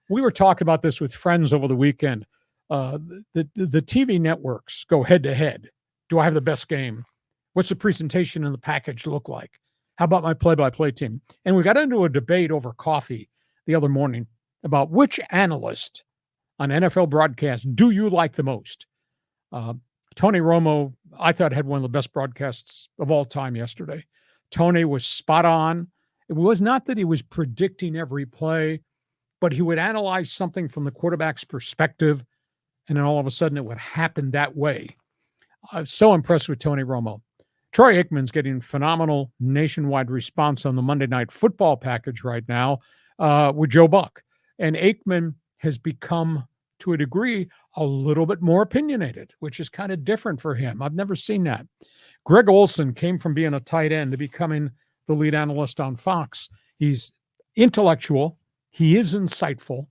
We were talking about this with friends over the weekend. The TV networks go head to head. Do I have the best game? What's the presentation and the package look like? How about my play-by-play team? And we got into a debate over coffee the other morning about which analyst on NFL broadcast do you like the most? Tony Romo, I thought, had one of the best broadcasts of all time yesterday. Tony was spot on. It was not that he was predicting every play, but he would analyze something from the quarterback's perspective, and then all of a sudden it would happen that way. I was so impressed with Tony Romo. Troy Aikman's getting phenomenal nationwide response on the Monday Night Football package right now with Joe Buck. And Aikman has become, to a degree, a little bit more opinionated, which is kind of different for him. I've never seen that. Greg Olsen came from being a tight end to becoming the lead analyst on Fox. He's intellectual. He is insightful.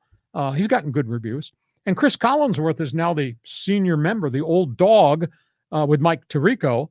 He's gotten good reviews. And Cris Collinsworth is now the senior member, the old dog with Mike Tirico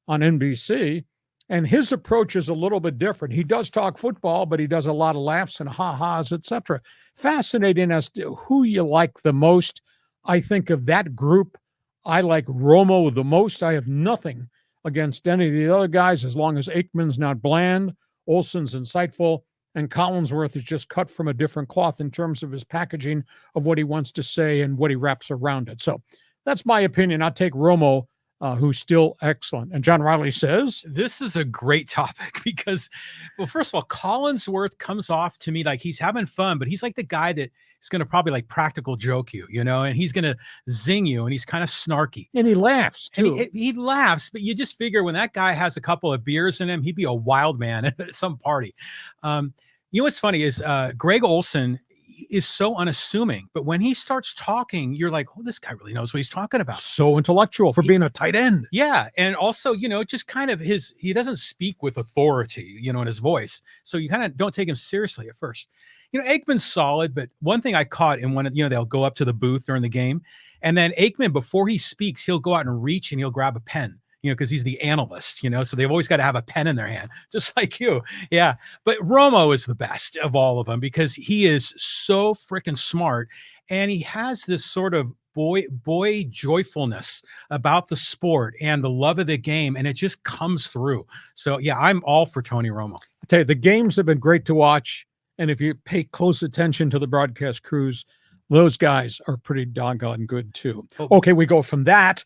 on NBC. And his approach is a little bit different. He does talk football, but he does a lot of laughs and ha-has, etc. Fascinating as to who you like the most. I think of that group, I like Romo the most. I have nothing against any of the other guys as long as Aikman's not bland, Olsen's insightful, and Collinsworth is just cut from a different cloth in terms of his packaging of what he wants to say and what he wraps around it. So that's my opinion. I'll take Romo, who's still excellent. And John Riley says, this is a great topic because, well, first of all, Collinsworth comes off to me like he's having fun, but he's like the guy that is going to probably like practical joke you, and he's going to zing you, and he's kind of snarky. And he laughs too. And he laughs, but you just figure when that guy has a couple of beers in him, he'd be a wild man at some party. What's funny is Greg Olsen is so unassuming, but when he starts talking, you're like, oh, this guy really knows what he's talking about. So intellectual for being a tight end. Yeah. And also, just kind of he doesn't speak with authority, in his voice. So you kind of don't take him seriously at first. Aikman's solid, but one thing I caught in one of, they'll go up to the booth during the game. And then Aikman, before he speaks, he'll go out and reach and he'll grab a pen. Because he's the analyst, so they've always got to have a pen in their hand, just like you. Yeah. But Romo is the best of all of them because he is so freaking smart. And he has this sort of boy joyfulness about the sport and the love of the game. And it just comes through. So, yeah, I'm all for Tony Romo. I tell you, the games have been great to watch. And if you pay close attention to the broadcast crews, those guys are pretty doggone good, too. Okay, we go from that